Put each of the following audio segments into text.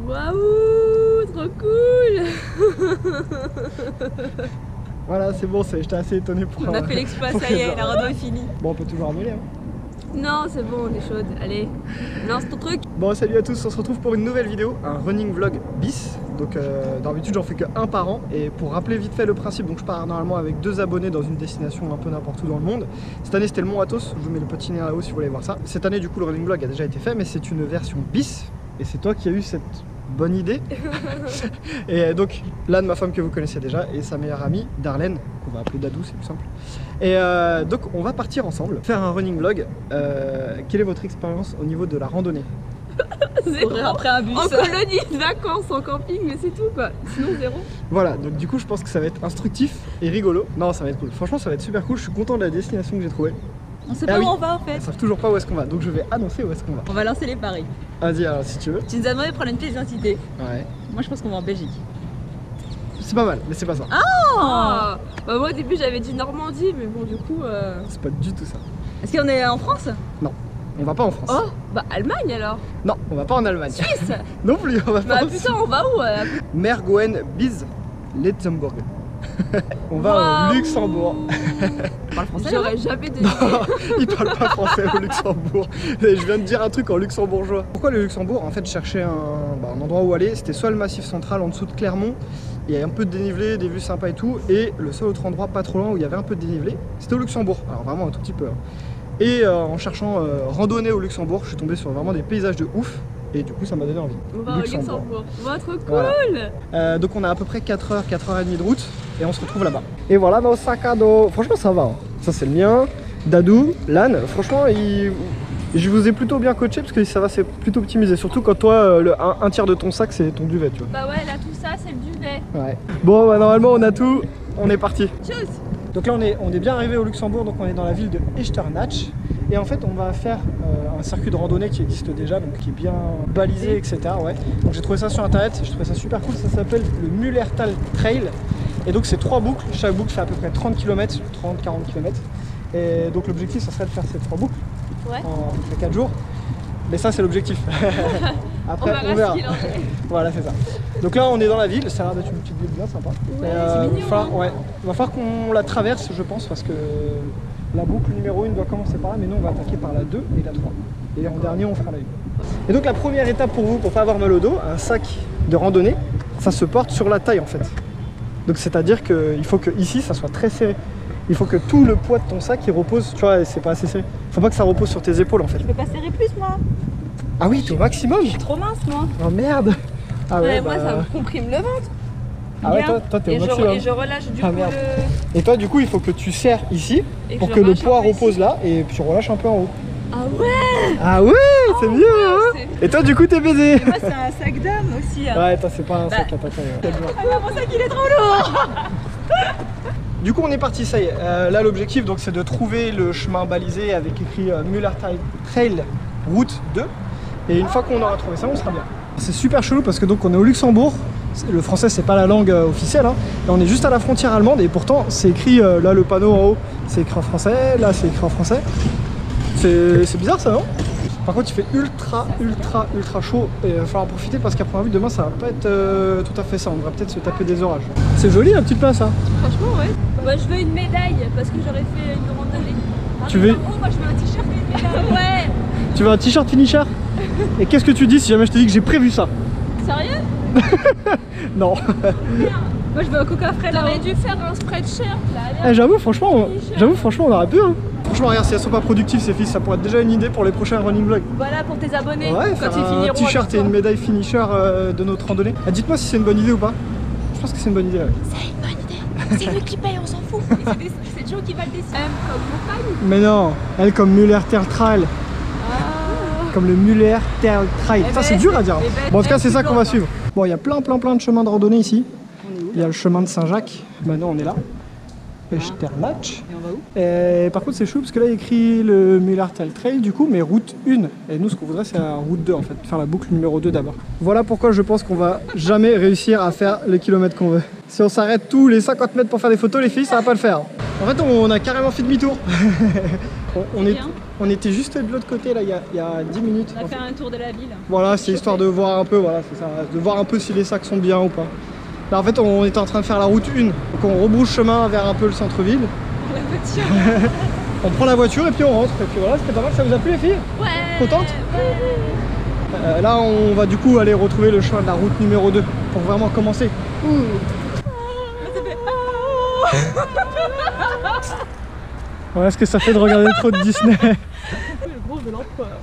Waouh, trop cool. Voilà, c'est bon, j'étais assez étonné pour... On a fait l'exploit, ça y est, la rando est finie. Bon, on peut toujours ramener, hein. Non, c'est bon, on est chaude. Allez, lance ton truc. Bon, salut à tous, on se retrouve pour une nouvelle vidéo, un running vlog bis. Donc d'habitude j'en fais que un par an. Et pour rappeler vite fait le principe, donc je pars normalement avec 2 abonnés dans une destination un peu n'importe où dans le monde. Cette année c'était le Mont Athos, je vous mets le petit lien là-haut si vous voulez voir ça. Cette année du coup le running vlog a déjà été fait, mais c'est une version bis. Et c'est toi qui as eu cette bonne idée. Et donc Lan, ma femme que vous connaissez déjà, et sa meilleure amie Darlene, qu'on va appeler Dadou, c'est plus simple. Et donc on va partir ensemble, faire un running vlog. Quelle est votre expérience au niveau de la randonnée? Zéro. Après un bus. En colonie de vacances, en camping, mais c'est tout quoi. Sinon zéro. Voilà, donc du coup je pense que ça va être instructif et rigolo. Non, ça va être cool. Franchement ça va être super cool, je suis content de la destination que j'ai trouvée. On sait pas où on va en fait. Ils savent toujours pas où est-ce qu'on va, donc je vais annoncer où est-ce qu'on va. On va lancer les paris. Vas-y alors si tu veux. Tu nous as demandé de prendre une pièce d'identité. Ouais. Moi je pense qu'on va en Belgique. C'est pas mal, mais c'est pas ça. Ah bah moi au début j'avais dit Normandie, mais bon du coup... C'est pas du tout ça. Est-ce qu'on est en France? Non, on va pas en France. Oh, bah Allemagne alors. Non, on va pas en Allemagne. Suisse. Non plus, on va pas Bah en putain, on va où Mergoen Biz Luxembourg. On va au Luxembourg. J'aurais jamais deviné. Il parle pas français au Luxembourg. Et je viens de dire un truc en luxembourgeois. Pourquoi le Luxembourg? En fait, je cherchais un endroit où aller. C'était soit le Massif central en dessous de Clermont, il y a un peu de dénivelé, des vues sympas et tout. Et le seul autre endroit pas trop loin où il y avait un peu de dénivelé, c'était au Luxembourg. Alors vraiment un tout petit peu. Hein. Et en cherchant randonnée au Luxembourg, je suis tombé sur vraiment des paysages de ouf. Et du coup ça m'a donné envie. On va au Luxembourg. Wow, trop cool. Voilà. Donc on a à peu près 4h, 4h30 de route et on se retrouve là-bas. Et voilà nos sacs à dos. Franchement ça va. Hein. Ça c'est le mien. Dadou, Lan, franchement je vous ai plutôt bien coaché parce que ça va, c'est plutôt optimisé. Surtout quand toi un tiers de ton sac c'est ton duvet, tu vois. Bah ouais, là tout ça c'est le duvet. Ouais. Bon bah, normalement on a tout. On est parti. Tchuss. Donc là on est bien arrivé au Luxembourg, donc on est dans la ville de Echternach. Et en fait on va faire un circuit de randonnée qui existe déjà, donc qui est bien balisé, etc. Ouais. Donc j'ai trouvé ça sur internet, je trouvais ça super cool, ça s'appelle le Mullertal Trail. Et donc c'est 3 boucles, chaque boucle fait à peu près 30 km, 30-40 km. Et donc l'objectif ça serait de faire ces 3 boucles en à peu près 4 jours. Mais ça c'est l'objectif. Après on verra. Voilà c'est ça. Donc là on est dans la ville, ça a l'air d'être une petite ville bien sympa. Ouais, c'est mignon. Il va falloir qu'on la traverse je pense parce que la boucle numéro 1 doit commencer par là, mais nous on va attaquer par la 2 et la 3. Et en dernier on fera la 1. Et donc la première étape pour vous, pour pas avoir mal au dos, un sac de randonnée, ça se porte sur la taille en fait. Donc c'est à dire qu'il faut que ici ça soit très serré. Il faut que tout le poids de ton sac il repose, tu vois, c'est pas assez serré. Faut pas que ça repose sur tes épaules en fait. Je peux pas serrer plus moi. Ah oui, t'es au maximum. Je suis trop mince moi. Oh merde. Ah ouais, moi ça me comprime le ventre. Ah ouais, toi t'es au maximum. Et je relâche du coup merde. Et toi du coup il faut que tu serres ici pour que le poids repose là et puis tu relâches un peu en haut. Ah ouais. Ah ouais, c'est mieux hein. Et toi du coup t'es baisé. Et moi c'est un sac d'âme aussi. Hein. Ouais, toi c'est pas un sac à ta taille. Ah non, mon sac il est trop lourd. Du coup on est parti, ça y est. Là l'objectif donc c'est de trouver le chemin balisé avec écrit Mullertal Trail route 2. Et une fois qu'on aura trouvé ça on sera bien. C'est super chelou parce que donc on est au Luxembourg. Le français c'est pas la langue officielle hein. Et on est juste à la frontière allemande et pourtant c'est écrit là le panneau en haut c'est écrit en français, là c'est écrit en français. C'est bizarre ça non? Par contre il fait ultra chaud et il va falloir en profiter parce qu'à première vue demain ça va pas être tout à fait ça, on devrait peut-être se taper des orages. C'est joli un petit peu ça. Franchement ouais. Moi je veux une médaille parce que j'aurais fait une randonnée. Tu veux... moi je veux un t-shirt et une médaille. Ouais. Tu veux un t-shirt finisher? Et qu'est-ce que tu dis si jamais je te dis que j'ai prévu ça? Sérieux? Non. Moi je veux un coca frais là. T'aurais dû faire un spreadshirt là. J'avoue franchement on aurait pu hein. Franchement regarde si elles sont pas productives ces filles, ça pourrait être déjà une idée pour les prochains running vlogs. Voilà pour tes abonnés, ouais, quand ils finiront. Un t-shirt et une médaille finisher de notre randonnée. Ah, dites-moi si c'est une bonne idée ou pas. Je pense que c'est une bonne idée. Ouais. C'est une bonne idée. C'est nous qui paye, on s'en fout. C'est Joe qui va le décider. M comme montagne. Mais non, elle comme Mullertal Trail. Comme le Mullertal Trail. Ça c'est dur à dire. Bon en tout cas c'est ça qu'on va suivre. Bon il y a plein de chemins de randonnée ici. Il y a le chemin de Saint-Jacques. Maintenant on est là. Echternach. Et on va où? Et par contre c'est chou parce que là il y a écrit le Mullertal Trail du coup mais route 1. Et nous ce qu'on voudrait c'est la route 2 en fait. Faire la boucle numéro 2 d'abord. Voilà pourquoi je pense qu'on va jamais réussir à faire les kilomètres qu'on veut. Si on s'arrête tous les 50 mètres pour faire des photos les filles ça va pas le faire. En fait on a carrément fait demi-tour. On était juste de l'autre côté là il y a 10 minutes. On a fait un tour de la ville. Voilà, c'est histoire de voir un peu, voilà, c'est ça, de voir un peu si les sacs sont bien ou pas. Là en fait on était en train de faire la route 1, donc on rebrousse chemin vers un peu le centre-ville. La voiture. On prend la voiture et puis on rentre. Et puis voilà, c'était pas mal, ça vous a plu les filles? Ouais. Contente? Là on va du coup aller retrouver le chemin de la route numéro 2 pour vraiment commencer. Voilà ce que ça fait de regarder trop de Disney.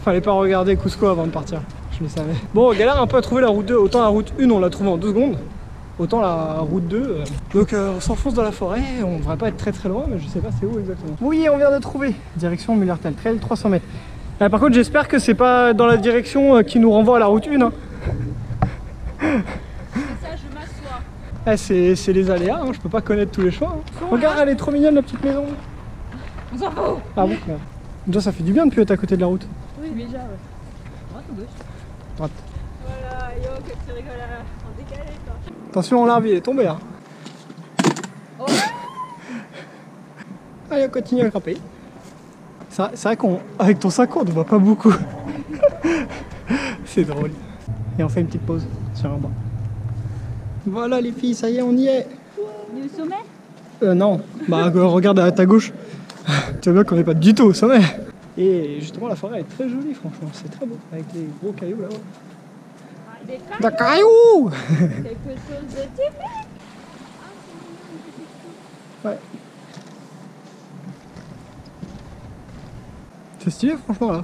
Fallait pas regarder Cusco avant de partir, je le savais. Bon, on galère un peu à trouver la route 2. Autant la route 1 on l'a trouvée en 2 secondes, autant la route 2. Donc on s'enfonce dans la forêt, on devrait pas être très loin, mais je sais pas c'est où exactement. Oui, on vient de trouver. Direction Mullertal Trail, 300 mètres. Par contre j'espère que c'est pas dans la direction qui nous renvoie à la route 1. Hein. Ça, je m'assois. C'est les aléas, hein. Je peux pas connaître tous les choix. Hein. Regarde, elle est trop mignonne la petite maison. On s'en fout. Ah bon? Merde. Toi ça fait du bien de plus être à côté de la route. Oui, déjà, ouais. Droite ou gauche? Droite. Voilà, yo, que tu rigoles en décalé, toi. Attention, l'arbre il est tombé là. Oh. Allez, on continue à grimper. C'est vrai qu'avec ton sac on ne voit pas beaucoup. C'est drôle. Et on fait une petite pause sur un banc. Voilà les filles, ça y est, on y est. On est au sommet? Non, bah regarde à ta gauche. Tu vois bien qu'on n'est pas du tout au sommet. Et justement la forêt est très jolie franchement, c'est très beau. Avec les gros cailloux là-haut. Des Des cailloux. quelque chose de typique. Ouais. C'est stylé franchement là.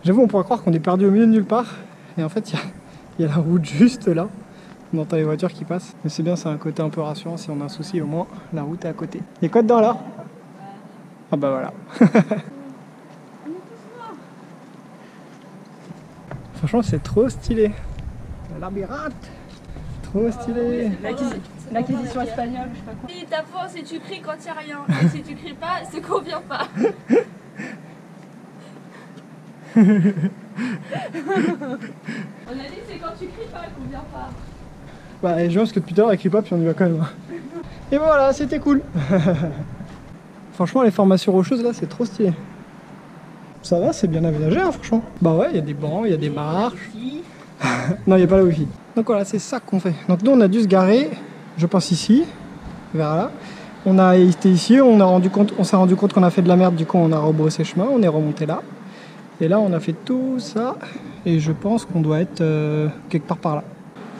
J'avoue on pourrait croire qu'on est perdu au milieu de nulle part. Et en fait il y a la route juste là. On entend les voitures qui passent. Mais c'est bien, c'est un côté un peu rassurant. Si on a un souci au moins la route est à côté. Il y a quoi dedans là? Ah bah voilà. Franchement c'est trop stylé. Le labyrinthe. Trop stylé. L'acquisition espagnole, je sais pas quoi. Et ta force, c'est tu cries quand il n'y a rien. Et si tu cries pas, c'est qu'on vient pas. On a dit c'est quand tu cries pas qu'on vient pas. Bah je vois parce que depuis tout à l'heure elle crie pas puis on y va quand même. Et voilà, c'était cool. Franchement les formations rocheuses là c'est trop stylé. Ça va, c'est bien aménagé hein, franchement. Bah ouais, il y a des bancs, il y a des marches. Non, il n'y a pas la wifi. Donc voilà, c'est ça qu'on fait. Donc nous on a dû se garer, je pense ici, vers là. On a été ici, on s'est rendu compte qu'on a fait de la merde, du coup on a rebroussé chemin, on est remonté là. Et là on a fait tout ça, et je pense qu'on doit être quelque part par là.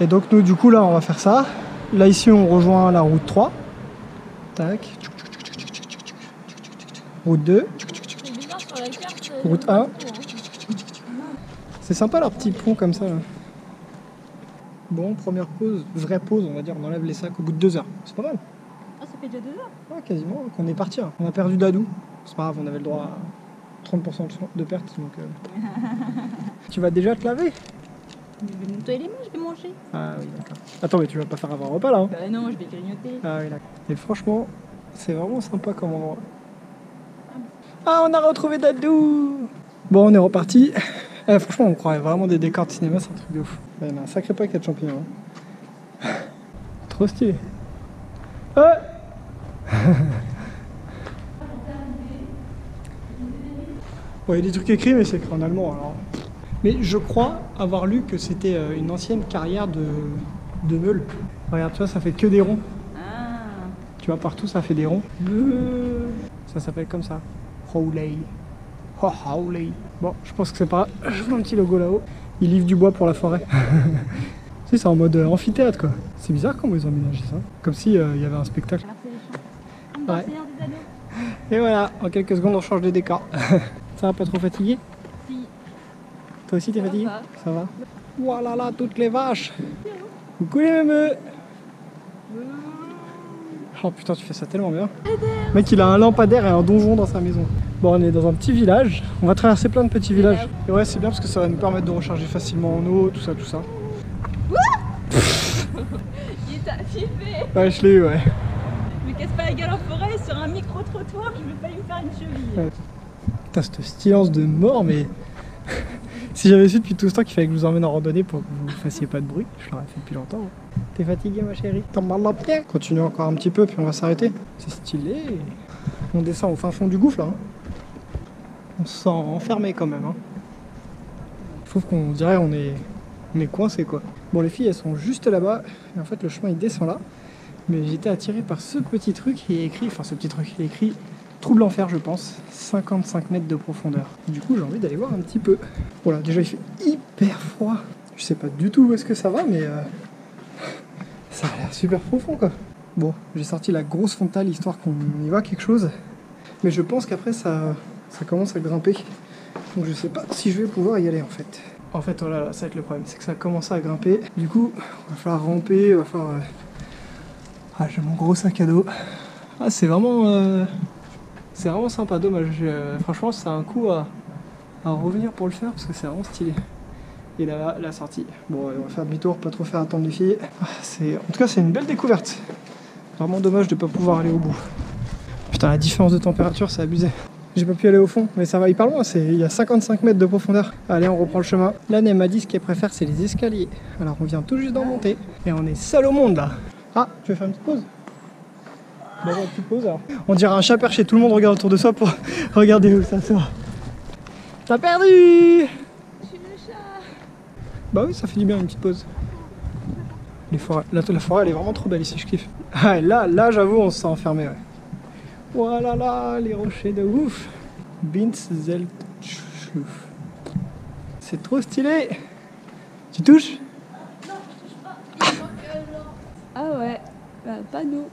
Et donc nous du coup là on va faire ça. Là ici on rejoint la route 3. Tac. Route 2. Route 1. C'est sympa leur petit pont comme ça là. Bon, première pause, vraie pause on va dire, on enlève les sacs au bout de 2 heures. C'est pas mal. Ah, ça fait déjà 2 heures? Ouais, quasiment, qu'on est parti. Hein. On a perdu Dadou. C'est pas grave, on avait le droit à 30% de perte. Donc, Tu vas déjà te laver? Je vais me nettoyer les mains, je vais manger. Ah oui, d'accord. Attends, mais tu vas pas faire un vrai repas là hein? Bah non, je vais grignoter. Ah oui, d'accord. Et franchement, c'est vraiment sympa comme endroit. Ah, on a retrouvé Dadou! Bon, on est reparti. Franchement, on croirait vraiment des décors de cinéma, c'est un truc de ouf. Il y en a un sacré paquet de champignons. Hein. Trop stylé. Ouais. Bon, il y a des trucs écrits, mais c'est écrit en allemand alors. Mais je crois avoir lu que c'était une ancienne carrière de meules. Regarde, tu vois, ça fait que des ronds. Ah. Tu vois, partout ça fait des ronds. Ça s'appelle comme ça. Howley. Oh, Howley. Bon, je pense que c'est pas. Je vois un petit logo là-haut. Ils livrent du bois pour la forêt. Si, c'est en mode amphithéâtre quoi. C'est bizarre comment ils ont aménagé ça. Comme si il y avait un spectacle. Ouais. Et voilà, en quelques secondes on change de décor. Ça va, pas trop fatigué? Si. Toi aussi t'es fatigué? va. Ça va. Voilà là, toutes les vaches. Coucou les mémeux. Oh putain, tu fais ça tellement bien. Le mec il a un lampadaire et un donjon dans sa maison. Bon, on est dans un petit village. On va traverser plein de petits villages. Et ouais, c'est bien parce que ça va nous permettre de recharger facilement en eau, tout ça, tout ça. Il t'a filmé. Ouais, je l'ai eu, ouais. Je me casse pas la gueule en forêt sur un micro-trottoir, je vais pas lui faire une cheville. Ouais. Putain, cette silence de mort, mais si j'avais su depuis tout ce temps qu'il fallait que je vous emmène en randonnée pour que vous fassiez pas de bruit, je l'aurais fait depuis longtemps. T'es fatigué ma chérie? T'en mal la pied? Continue encore un petit peu puis on va s'arrêter. C'est stylé. On descend au fin fond du gouffre là. Hein. On se sent enfermé quand même. Hein. Je trouve qu'on dirait on est coincé quoi. Bon, les filles elles sont juste là-bas. Et en fait, le chemin il descend là. Mais j'étais attiré par ce petit truc qui est écrit, enfin ce petit truc, il est écrit Trouble enfer, je pense, 55 mètres de profondeur. Du coup, j'ai envie d'aller voir un petit peu. Voilà, déjà il fait hyper froid. Je sais pas du tout où est-ce que ça va, mais ça a l'air super profond quoi. Bon, j'ai sorti la grosse frontale histoire qu'on y voit quelque chose. Mais je pense qu'après ça commence à grimper. Donc je sais pas si je vais pouvoir y aller en fait. En fait, voilà, ça va être le problème, c'est que ça a commencé à grimper. Du coup, il va falloir ramper, il va falloir... Ah, j'ai mon gros sac à dos. Ah, c'est vraiment sympa, dommage. Franchement, c'est un coup à revenir pour le faire parce que c'est vraiment stylé. Et là, la sortie. Bon, on va faire demi-tour, pas trop faire attendre les filles. En tout cas, c'est une belle découverte. Vraiment dommage de ne pas pouvoir aller au bout. Putain, la différence de température, c'est abusé. J'ai pas pu aller au fond, mais ça va hyper loin. Il y a 55 mètres de profondeur. Allez, on reprend le chemin. Là, elle m'a dit ce qu'elle préfère, c'est les escaliers. Alors, on vient tout juste d'en monter. Et on est seul au monde, là. Ah, tu veux faire une petite pause? Bon, une petite pause, alors. On dirait un chat perché. Tout le monde regarde autour de soi pour regarder où ça sort. T'as perdu! Je suis le chat. Bah oui, ça fait du bien une petite pause. Les forêts. La forêt, elle est vraiment trop belle ici, je kiffe. Ah, là j'avoue, on se sent enfermé, ouais. Voilà là, les rochers de ouf. Binzeltschluf. C'est trop stylé. Tu touches? Ah ouais, bah, pas nous.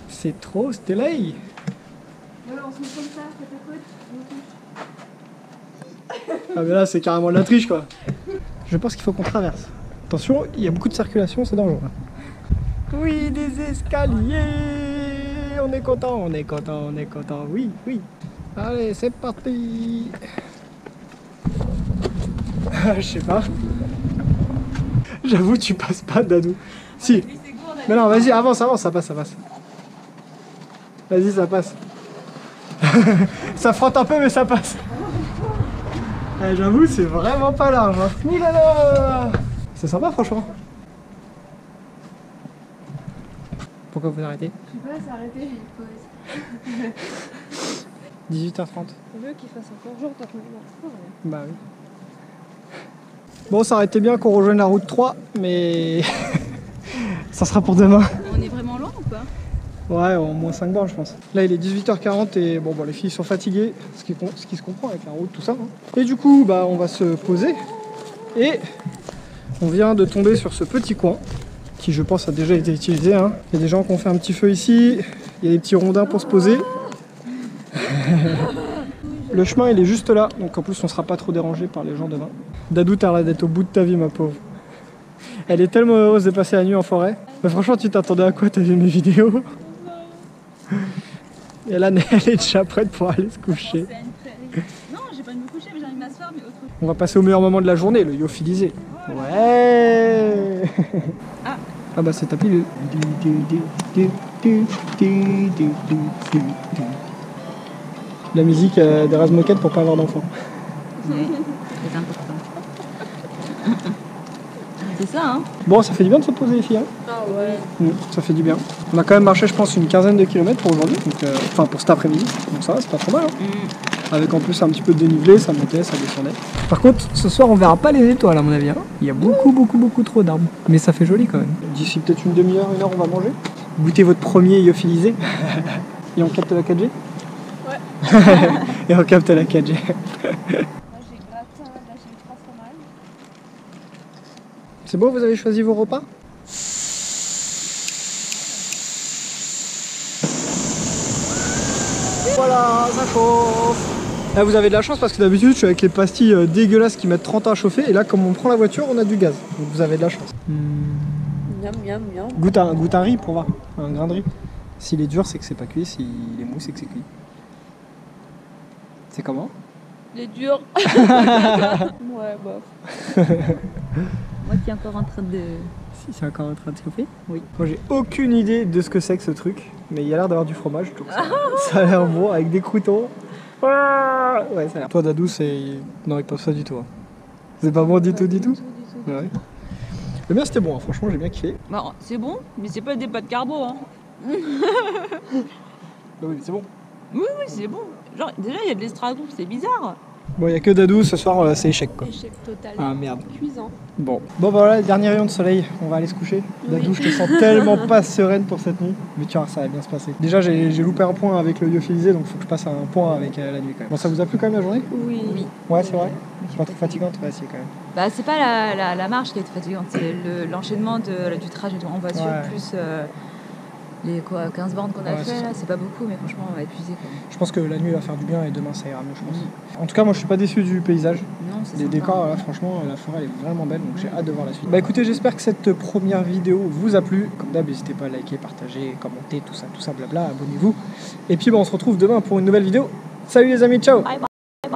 C'est trop stylé. Voilà, on se met comme ça, côte à côte. Ah mais là c'est carrément de la triche quoi. Je pense qu'il faut qu'on traverse. Attention, il y a beaucoup de circulation, c'est dangereux. Oui, des escaliers. On est content, on est content, on est content. Oui, oui. Allez, c'est parti. Je sais pas. J'avoue, tu passes pas, Dadou. Si. Mais non, vas-y, avance, ça passe, ça passe. Vas-y, ça passe. Ça frotte un peu, mais ça passe. J'avoue, c'est vraiment pas large. Hein. Oulala. C'est sympa, franchement. Pourquoi vous arrêtez? Je sais pas, c'est arrêté, j'ai une pause. 18h30. On veut qu'il fasse encore jour tant qu'on est là. Bah oui. Bon, ça aurait été bien qu'on rejoigne la route 3, mais ça sera pour demain. On est vraiment loin ou pas? Ouais, au moins 5 bornes, je pense. Là, il est 18h40 et bon, les filles sont fatiguées, ce qui se comprend avec la route, tout ça. Hein. Et du coup, bah, on va se poser. Et on vient de tomber sur ce petit coin qui, je pense, a déjà été utilisé. Hein. Il y a des gens qui ont fait un petit feu ici. Il y a des petits rondins pour se poser. Le chemin, il est juste là. Donc en plus, on sera pas trop dérangé par les gens demain. Dadou, t'as l'air d'être au bout de ta vie, ma pauvre. Elle est tellement heureuse de passer la nuit en forêt. Mais franchement, tu t'attendais à quoi? T'as vu mes vidéos? Et là, elle est déjà prête pour aller se coucher. Non, j'ai pas envie de me coucher, mais j'ai envie de m'asseoir, mais autre chose. On va passer au meilleur moment de la journée, le yophilisé. Ouais. Ah bah c'est tapis le... La musique d'Erasmus Moquette pour pas avoir d'enfants. Oui, c'est important. C'est ça, hein? Bon, ça fait du bien de se poser les filles. Hein. Ah ouais. Ça fait du bien. On a quand même marché, je pense, une quinzaine de kilomètres pour aujourd'hui. Enfin, pour cet après-midi. Donc ça va, c'est pas trop mal. Hein. Avec en plus un petit peu de dénivelé, ça montait, ça descendait. Par contre, ce soir, on verra pas les étoiles à mon avis. Hein. Il y a beaucoup trop d'arbres. Mais ça fait joli quand même. D'ici peut-être une demi-heure, une heure, on va manger. Goûtez votre premier lyophilisé. Et on capte la 4G. Ouais. Et on capte la 4G. Moi j'ai gratin, là j'ai eu 3 fromages. C'est bon, vous avez choisi vos repas? Voilà, ça chauffe. Là, vous avez de la chance parce que d'habitude, je suis avec les pastilles dégueulasses qui mettent 30 ans à chauffer. Et là, comme on prend la voiture, on a du gaz. Donc vous avez de la chance. Miam, miam, miam. Goûte un riz pour voir. Un grain de riz. S'il est dur, c'est que c'est pas cuit. S'il est mou, c'est que c'est cuit. C'est comment? Il est dur. Ouais, bof. Moi qui est encore en train de... Si, c'est encore en train de chauffer. Oui. Moi, j'ai aucune idée de ce que c'est que ce truc. Mais il y a l'air d'avoir du fromage. Donc ça a l'air bon avec des croûtons. Ouais, ça a l'air. Toi, Dadou, c'est... Non, il pense pas du tout. Hein. C'est pas bon du tout. Ouais. Le mien, c'était bon. Hein. Franchement, j'ai bien kiffé. Bon, c'est bon, mais c'est pas des pâtes carbo, hein. Bah oui, c'est bon. Oui, c'est bon. Genre, déjà, il y a de l'estragon, c'est bizarre. Bon, il n'y a que Dadou, ce soir c'est échec quoi. Échec total. Ah merde. Cuisant. Bon, voilà, dernier rayon de soleil, on va aller se coucher. Dadou, je te sens tellement pas sereine pour cette nuit. Mais tu vois, ça va bien se passer. Déjà, j'ai loupé un point avec le lyophilisé, donc il faut que je passe un point avec la nuit quand même. Bon, ça vous a plu quand même la journée? Oui. Ouais, c'est vrai. C'est pas trop fatigante? Ouais, si, quand même. Bah, c'est pas la marche qui est fatigante, c'est l'enchaînement du trajet en voiture, plus les 15 bornes qu'on a fait là, c'est pas beaucoup, mais franchement, on va épuiser quand même. Je pense que la nuit va faire du bien et demain ça ira mieux, je pense. En tout cas, moi je suis pas déçu du paysage. Non, c'est des sympa. décors, là, franchement, la forêt elle est vraiment belle, donc j'ai hâte de voir la suite. Bah écoutez, j'espère que cette première vidéo vous a plu. Comme d'hab, n'hésitez pas à liker, partager, commenter, tout ça blabla, abonnez-vous. Et puis bah, on se retrouve demain pour une nouvelle vidéo. Salut les amis, ciao! Bye bye.